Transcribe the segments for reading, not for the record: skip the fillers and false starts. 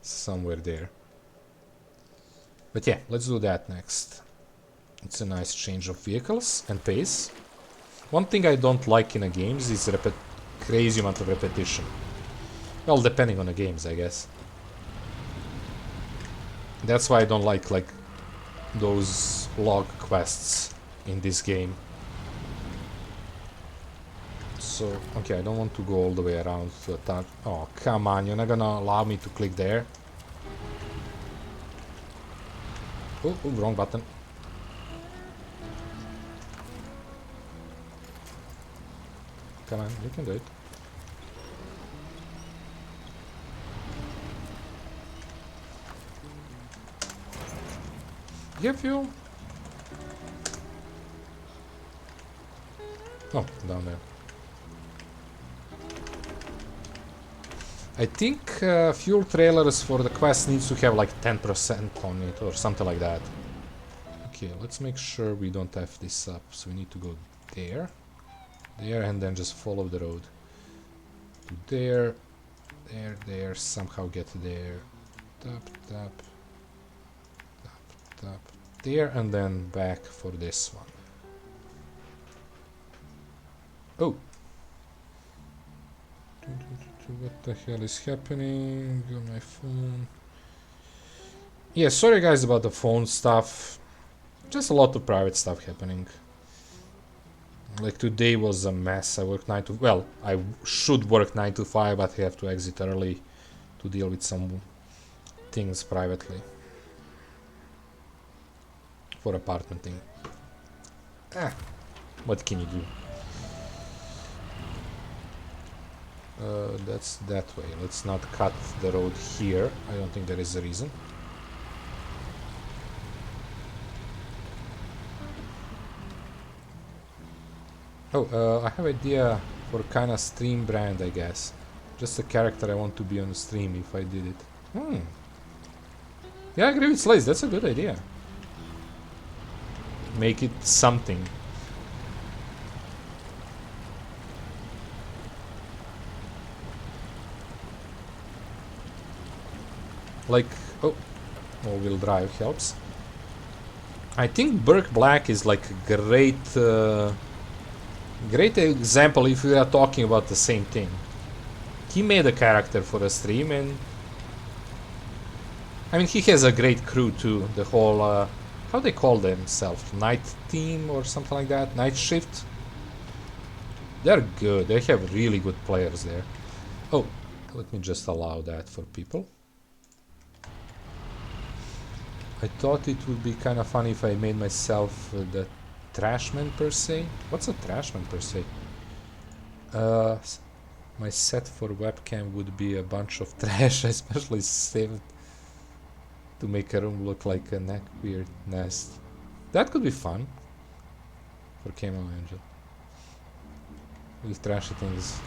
somewhere there. But yeah, let's do that next. It's a nice change of vehicles and pace. One thing I don't like in a games is crazy amount of repetition. Well, depending on the games, I guess. That's why I don't like those log quests in this game. So, okay, I don't want to go all the way around to attack. Oh, come on, you're not gonna allow me to click there. Oh, wrong button. Come on, you can do it. You have fuel? Oh, down there. I think fuel trailers for the quest needs to have like 10% on it or something like that. Okay, let's make sure we don't have this up. So we need to go there, there, and then just follow the road. To there, there, there, somehow get there. Tap, tap, tap, tap, there, and then back for this one. Oh! What the hell is happening on my phone? Yeah, sorry guys about the phone stuff. Just a lot of private stuff happening. Like today was a mess. I worked 9 to... Well, I should work 9 to 5, but I have to exit early to deal with some things privately. For apartment thing. Ah, what can you do? That's that way. Let's not cut the road here. I don't think there is a reason. Oh, I have an idea for kind of stream brand, I guess. Just a character I want to be on the stream if I did it. Yeah, I agree with Slaze. That's a good idea. Make it something. Like, oh, all-wheel drive helps. I think Burke Black is like a great example if we are talking about the same thing. He made a character for a stream, and I mean he has a great crew too. The whole how they call themselves, Night Team or something like that, Night Shift. They're good. They have really good players there. Oh, let me just allow that for people. I thought it would be kind of funny if I made myself the Trashman per se. What's a Trashman per se? My set for webcam would be a bunch of trash, especially saved to make a room look like a neckbeard nest. That could be fun for Camo Angel. We'll trash things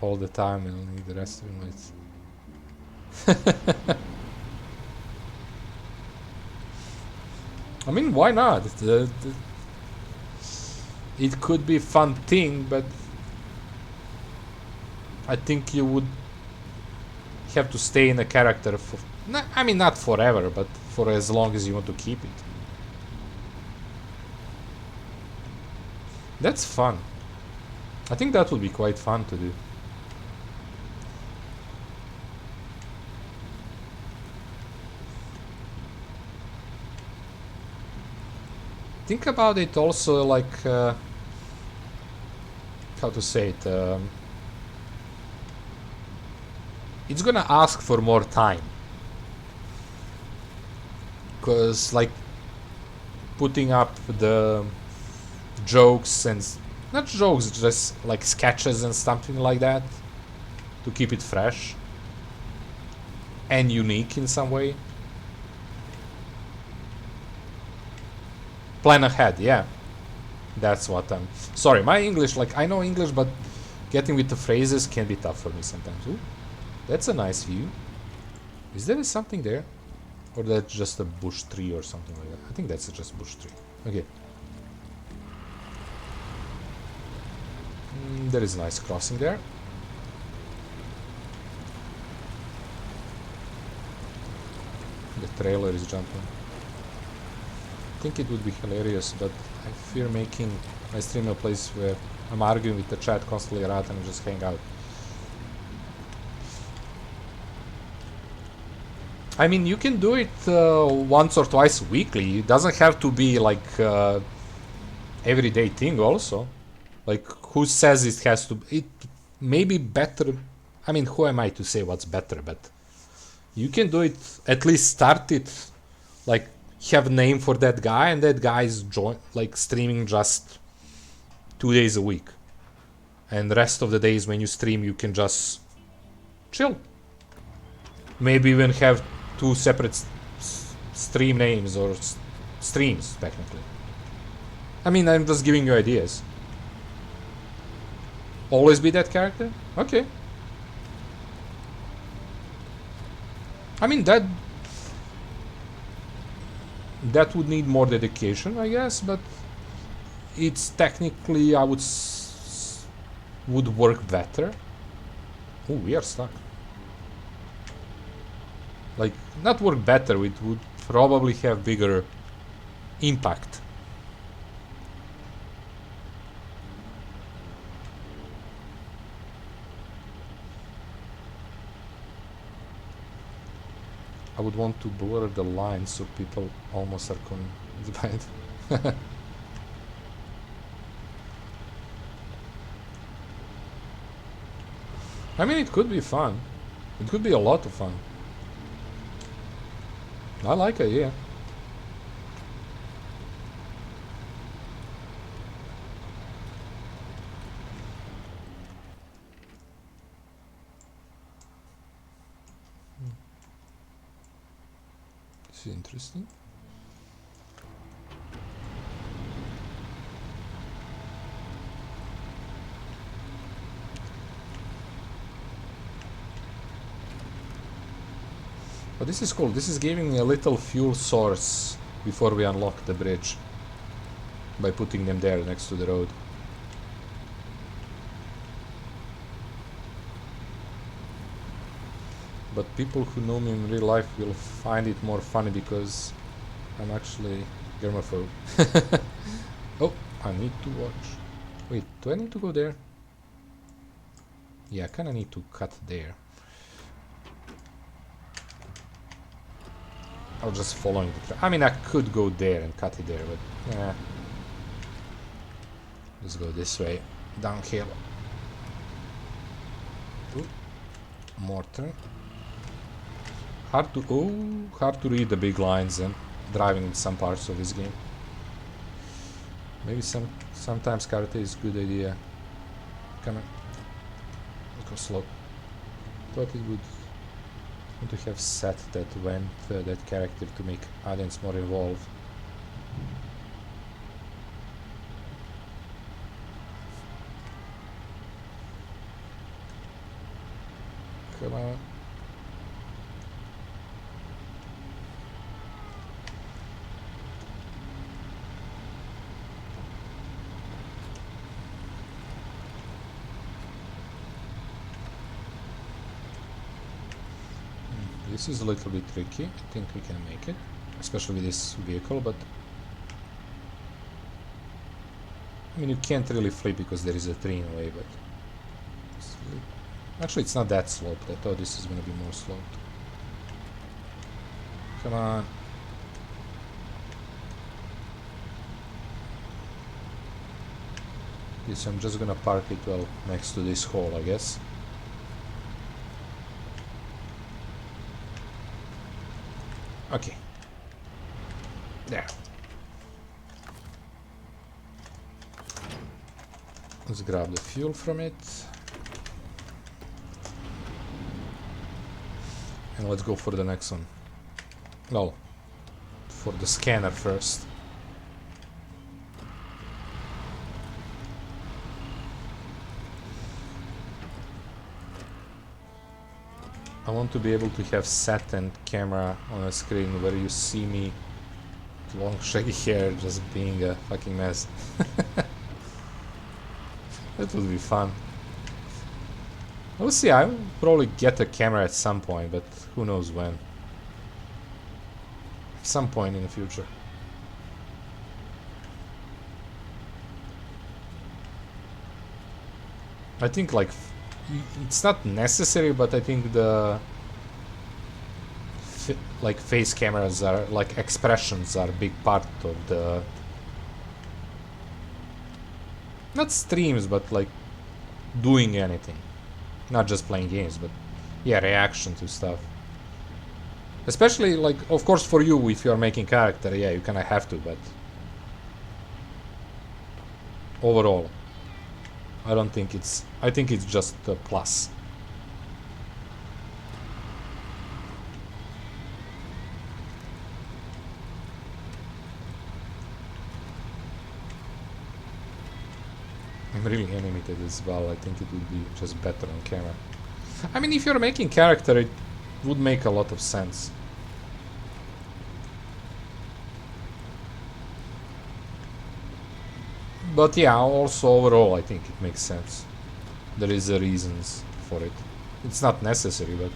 all the time and only the rest of it might. I mean, why not? It could be a fun thing, but I think you would have to stay in a character for... I mean, not forever, but for as long as you want to keep it. That's fun. I think that would be quite fun to do. Think about it also like, how to say it, it's gonna ask for more time. Because like putting up the jokes and, not jokes, just like sketches and something like that to keep it fresh and unique in some way. Plan ahead, yeah. That's what I'm... Sorry, my English, like, I know English, but getting with the phrases can be tough for me sometimes. Ooh, that's a nice view. Is there something there? Or that's just a bush tree or something like that? I think that's just a bush tree. Okay. There is a nice crossing there. The trailer is jumping. I think it would be hilarious, but I fear making my stream a place where I'm arguing with the chat constantly rather than just hang out. I mean, you can do it once or twice weekly. It doesn't have to be like everyday thing also. Like, who says it has to... It may be better... I mean, who am I to say what's better, but... You can do it, at least start it, like, have a name for that guy, and that guy is streaming just 2 days a week. And the rest of the days when you stream, you can just chill. Maybe even have 2 separate stream names or streams, technically. I mean, I'm just giving you ideas. Always be that character? Okay. I mean, that would need more dedication, I guess, but it's technically, I would work better. Oh, we are stuck. Like, not work better, it would probably have bigger impact. I would want to blur the lines so people almost are convinced by it. I mean, it could be fun. It could be a lot of fun. I like it, yeah. This is interesting. But this is cool. This is giving a little fuel source before we unlock the bridge by putting them there next to the road. But people who know me in real life will find it more funny because I'm actually germaphobe. Oh, I need to watch. Wait, do I need to go there? Yeah, I kinda need to cut there. I'll just following the track. I mean, I could go there and cut it there, but yeah. Let's go this way, downhill. Ooh. Mortar. Hard to read the big lines and driving in some parts of this game. Maybe sometimes karate is a good idea. Come on. Go slow. Thought it would want to have set that went that character to make audience more involved. Come on. This is a little bit tricky. I think we can make it, especially with this vehicle, but I mean, you can't really flip because there is a tree in the way, but actually it's not that sloped. I thought this is going to be more sloped. Come on. Yes, I'm just gonna park it well next to this hole, I guess. Okay. There. Let's grab the fuel from it. And let's go for the next one. Well, for the scanner first. I want to be able to have set and camera on a screen where you see me with long shaggy hair just being a fucking mess. That would be fun. We'll see, I'll probably get a camera at some point, but who knows when. some point in the future. I think like it's not necessary, but I think the like face cameras are like expressions are a big part of the not streams, but like doing anything, not just playing games, but yeah, reaction to stuff. Especially like, of course, for you if you are making character, yeah, you kind of have to, but overall, I don't think it's. I think it's just a plus. I'm really animated as well. I think it would be just better on camera. I mean, if you're making character, it would make a lot of sense. But yeah, also overall, I think it makes sense. There is a reasons for it. It's not necessary, but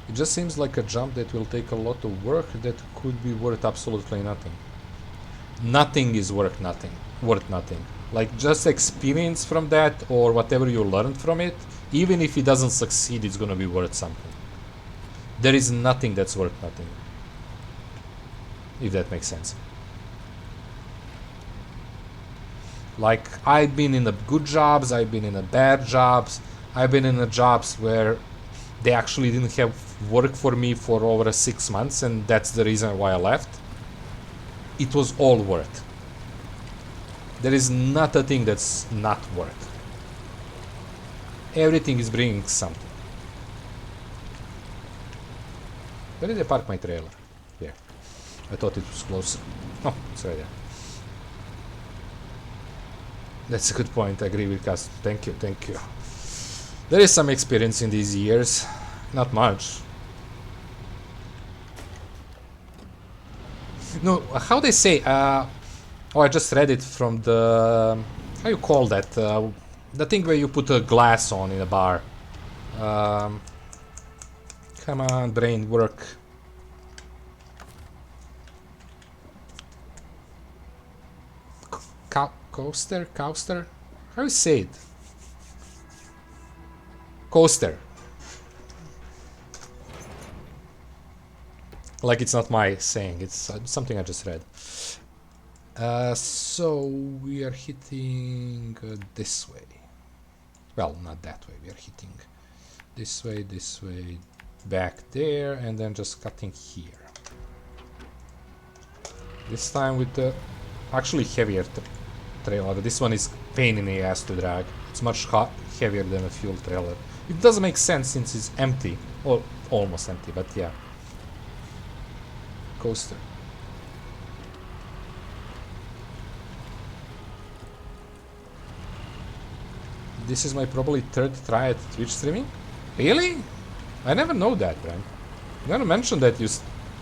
it just seems like a jump that will take a lot of work that could be worth absolutely nothing. Nothing is worth nothing. Like just experience from that or whatever you learned from it, even if it doesn't succeed, it's gonna be worth something. There is nothing that's worth nothing. If that makes sense. Like, I've been in the good jobs, I've been in the bad jobs, I've been in the jobs where they actually didn't have work for me for over 6 months, and that's the reason why I left. It was all worth. There is not a thing that's not worth. Everything is bringing something. Where did I park my trailer? Here. I thought it was closer. Oh, it's right there. That's a good point. I agree with Kust. Thank you, thank you. There is some experience in these years. Not much. No, how they say, oh, I just read it from the, how you call that, the thing where you put a glass on in a bar. Come on, brain, work. Coaster? How you say it? Coaster. Like it's not my saying, it's something I just read. So we are hitting this way. Well, not that way, we are hitting this way, back there, and then just cutting here. This time with the actually heavier trailer. This one is pain in the ass to drag. It's much heavier than a fuel trailer. It doesn't make sense since it's empty, or almost empty, but yeah. Coaster. This is my probably third try at Twitch streaming? Really? I never know that, Brian. You never mentioned that you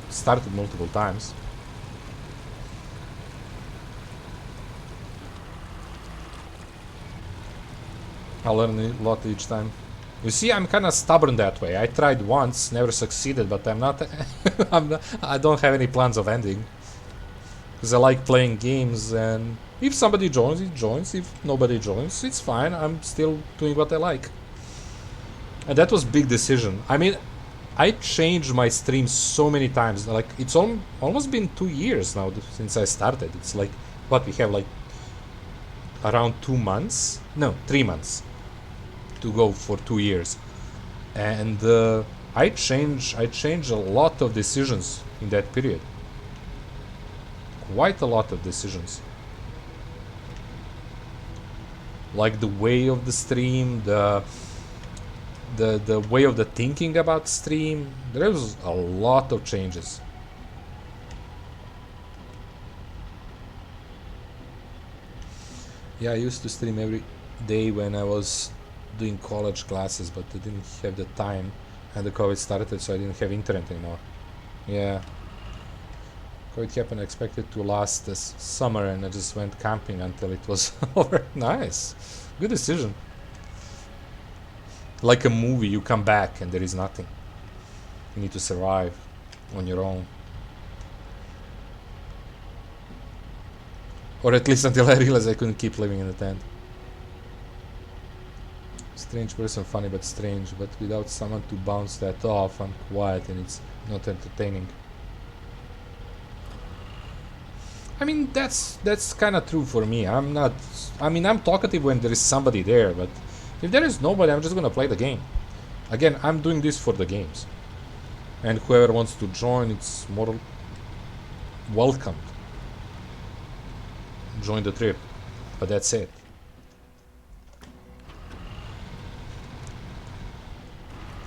started multiple times. I learn a lot each time. You see, I'm kind of stubborn that way. I tried once, never succeeded, but I'm not... I don't have any plans of ending. Because I like playing games, and if somebody joins, it joins. If nobody joins, it's fine. I'm still doing what I like. And that was a big decision. I mean, I changed my streams so many times. Like, it's almost been 2 years now since I started. It's like, what, we have like around 2 months? No, 3 months to go for 2 years. And I changed a lot of decisions in that period. Quite a lot of decisions. Like the way of the stream, the way of the thinking about stream. There was a lot of changes. Yeah, I used to stream every day when I was doing college classes, but I didn't have the time, and the COVID started, so I didn't have internet anymore. Yeah. COVID happened, I expected to last this summer, and I just went camping until it was over. Nice. Good decision. Like a movie, you come back and there is nothing. You need to survive on your own. Or at least until I realized I couldn't keep living in a tent. Strange person, funny but strange, but without someone to bounce that off, I'm quiet and it's not entertaining. I mean, that's kind of true for me. I'm not... I mean, I'm talkative when there is somebody there, but if there is nobody, I'm just gonna play the game. Again, I'm doing this for the games. And whoever wants to join, it's more welcomed. Join the trip. But that's it.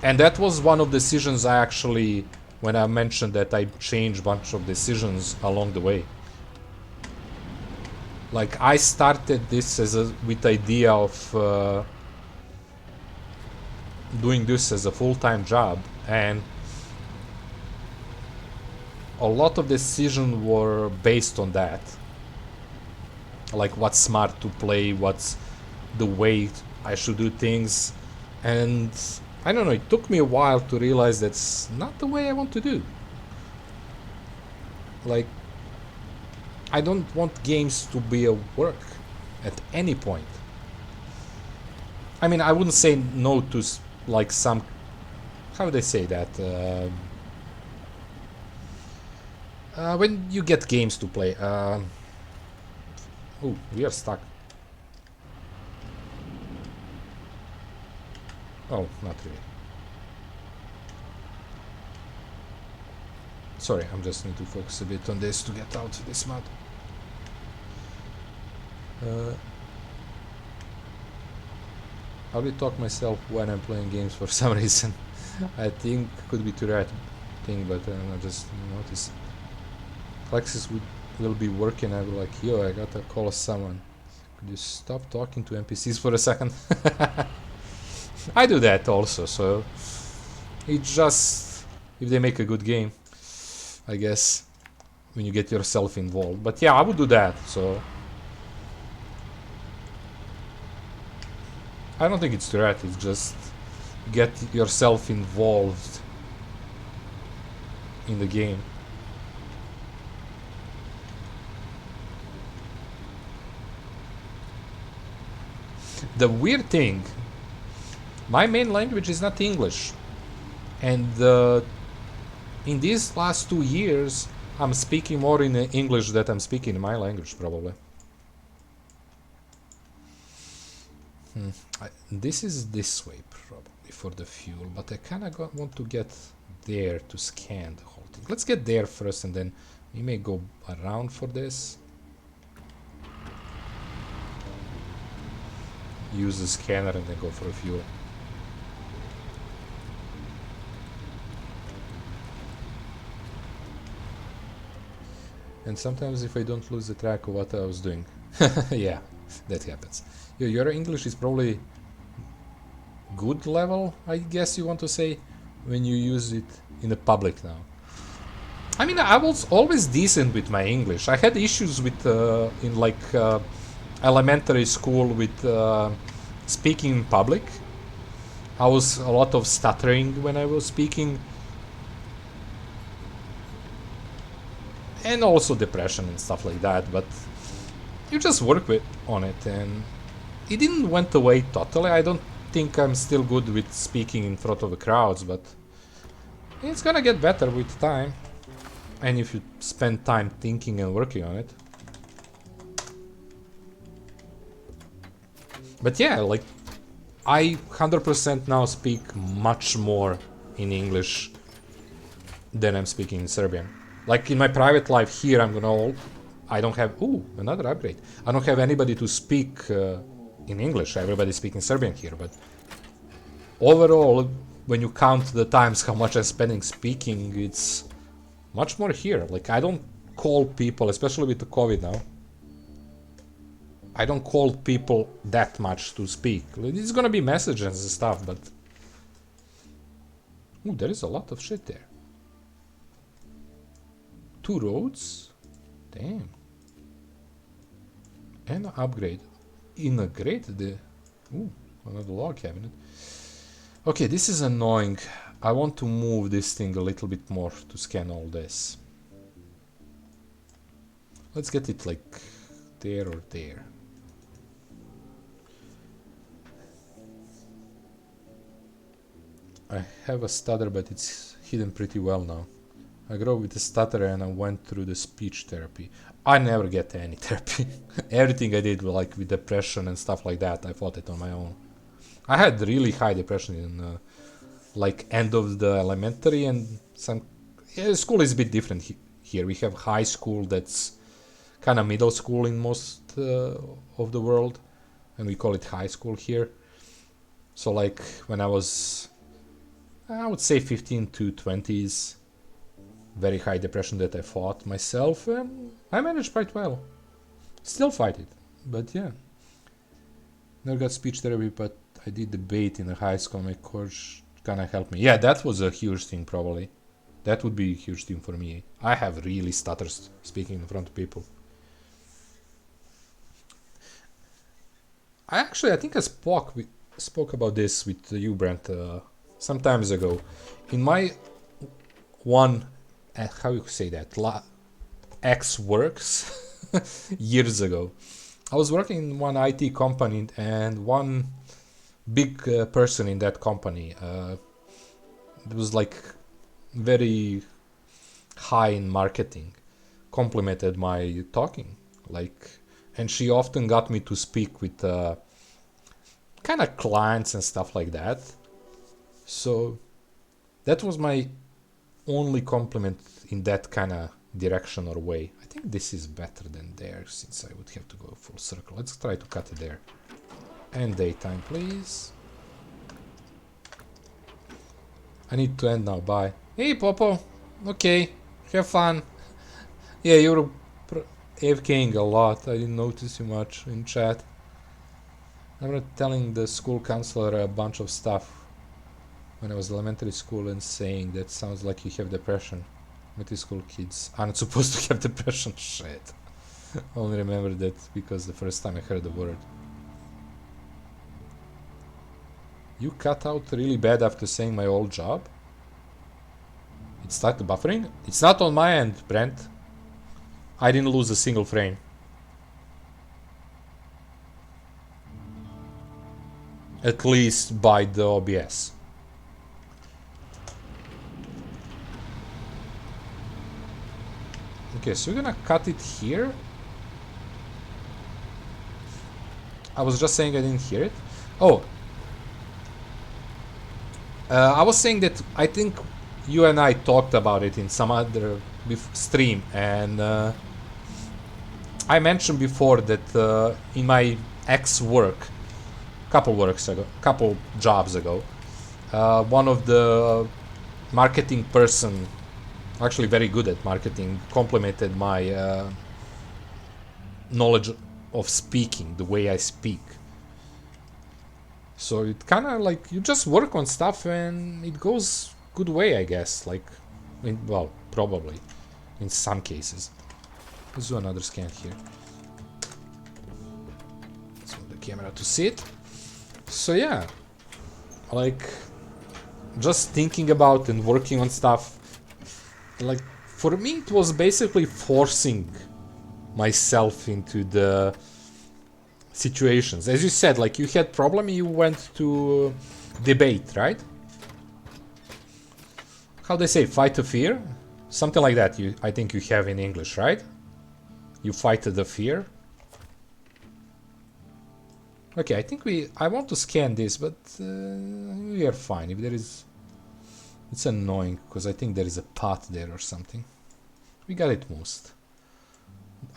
And that was one of the decisions I actually... When I mentioned that I changed a bunch of decisions along the way. Like, I started this as with the idea of doing this as a full-time job, and a lot of decisions were based on that. Like, what's smart to play, what's the way I should do things, and I don't know, it took me a while to realize that's not the way I want to do. Like, I don't want games to be a work at any point. I mean, I wouldn't say no to like some... How would I say that? When you get games to play. Oh, we are stuck. Oh, not really. Sorry, I'm just need to focus a bit on this to get out of this mud. I will talk myself when I'm playing games for some reason. I think could be to that thing, but I just noticed. Alexis will be working. I will like, yo, I gotta call someone. Could you stop talking to NPCs for a second? I do that also, so it's just if they make a good game, I guess, when you get yourself involved. But yeah, I would do that, so I don't think it's threat, it's just get yourself involved in the game. The weird thing, my main language is not English, and in these last 2 years I'm speaking more in English than I'm speaking in my language, probably. This is this way probably for the fuel, but I kind of want to get there to scan the whole thing. Let's get there first and then we may go around for this. Use the scanner and then go for a fuel. And sometimes if I don't lose the track of what I was doing. Yeah, that happens. Your English is probably good level, I guess you want to say, when you use it in the public now. I mean, I was always decent with my English. I had issues with in like elementary school with speaking in public. I was a lot of stuttering when I was speaking. And also depression and stuff like that, but you just work on it, and it didn't went away totally. I don't think I'm still good with speaking in front of the crowds, but it's gonna get better with time. And if you spend time thinking and working on it. But yeah, like, I 100% now speak much more in English than I'm speaking in Serbian. Like, in my private life here, I don't have... Ooh, another upgrade. I don't have anybody to speak in English. Everybody's speaking Serbian here, but overall, when you count the times how much I'm spending speaking, it's much more here. Like, I don't call people, especially with the COVID now. I don't call people that much to speak. It's gonna be messages and stuff, but... Ooh, there is a lot of shit there. 2 roads? Damn. And an upgrade. Integrate the... Ooh, another log cabinet. Okay, this is annoying. I want to move this thing a little bit more to scan all this. Let's get it like there or there. I have a stutter, but it's hidden pretty well now. I grew up with a stutter and I went through the speech therapy. I never get any therapy. Everything I did, like with depression and stuff like that, I fought it on my own. I had really high depression in like end of the elementary, and some school is a bit different here. We have high school that's kind of middle school in most of the world, and we call it high school here. So like when I was, I would say 15 to 20s, very high depression that I fought myself, and I managed quite well. Still fight it, but yeah. Never got speech therapy, but I did debate in the high school. My coach kind of helped me. Yeah, that was a huge thing probably. That would be a huge thing for me. I have really stutters speaking in front of people. I think I spoke about this with you, Brent, some times ago. In my one, how you say that, X works years ago. I was working in one IT company, and one big person in that company, it was like very high in marketing, complimented my talking, like, and she often got me to speak with kind of clients and stuff like that. So that was my only compliment in that kind of direction or way. I think this is better than there, since I would have to go full circle. Let's try to cut it there. And daytime, please. I need to end now, bye. Hey, Popo. Okay, have fun. Yeah, you're AFKing a lot. I didn't notice you much in chat. I remember telling the school counselor a bunch of stuff when I was in elementary school and saying that sounds like you have depression. Elementary school kids aren't supposed to have depression. Shit. I only remember that because the first time I heard the word. You cut out really bad after saying my old job? It started buffering? It's not on my end, Brent. I didn't lose a single frame. At least by the OBS. Okay, so we're gonna cut it here. I was just saying I didn't hear it. Oh. I was saying that I think you and I talked about it in some other stream, and I mentioned before that in my ex-work, couple jobs ago, one of the marketing person, actually very good at marketing, complimented my knowledge of speaking, the way I speak. So it kind of like you just work on stuff and it goes good way, I guess. Like, well, probably in some cases. Let's do another scan here. Let's move the camera to see it. So yeah, like just thinking about and working on stuff. Like for me, it was basically forcing myself into the situations. As you said, like you had problem, you went to debate, right? How they say, fight the fear? Something like that. I think you have in English, right? You fight the fear. Okay, I think I want to scan this, but we are fine. If there is, it's annoying because I think there is a path there or something. We got it most.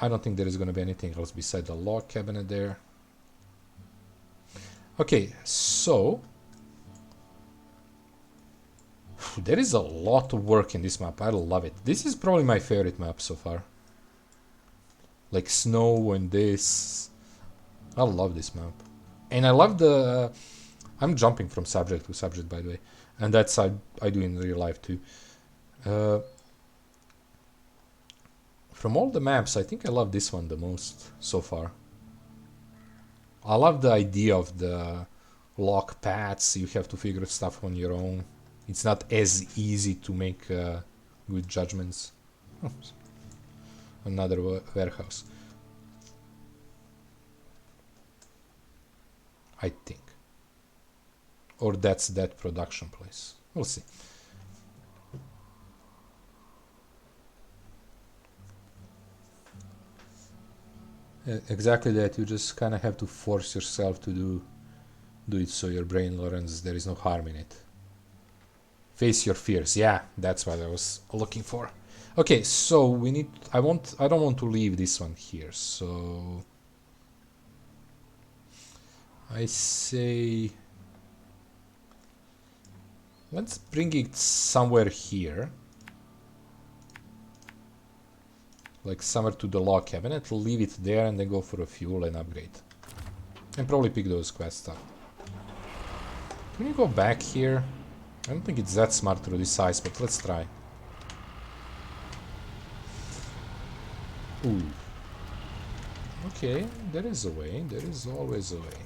I don't think there is going to be anything else beside the log cabinet there. Okay, so there is a lot of work in this map. I love it. This is probably my favorite map so far. Like snow and this. I love this map. And I love the... I'm jumping from subject to subject, by the way. And that's I do in real life too. From all the maps, I think I love this one the most so far. I love the idea of the lock paths. You have to figure stuff on your own. It's not as easy to make good judgments. Another warehouse. I think. Or that's that production place. We'll see. Exactly that. You just kind of have to force yourself to do it so your brain learns there is no harm in it. Face your fears. Yeah, that's what I was looking for. Okay, so we need... I don't want to leave this one here, so... I say... Let's bring it somewhere here. Like somewhere to the log cabinet, leave it there and then go for a fuel and upgrade. And probably pick those quests up. Can you go back here? I don't think it's that smart through this ice, but let's try. Ooh. Okay, there is a way. There is always a way.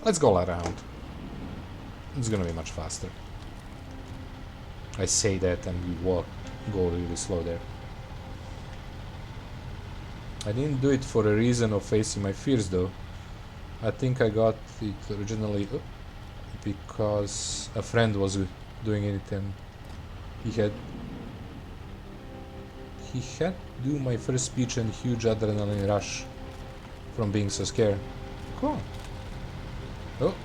Let's go around. It's gonna be much faster. I say that and we go really slow there. I didn't do it for a reason of facing my fears though. I think I got it originally because a friend was doing it and he had to do my first speech and huge adrenaline rush from being so scared. Cool. Oh.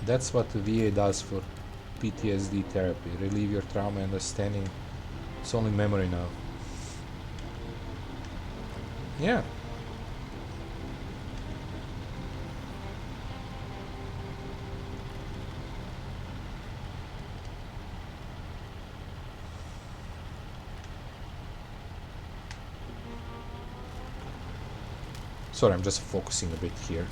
That's what the VA does for PTSD therapy. Relieve your trauma and understanding. It's only memory now. Yeah. Sorry, I'm just focusing a bit here.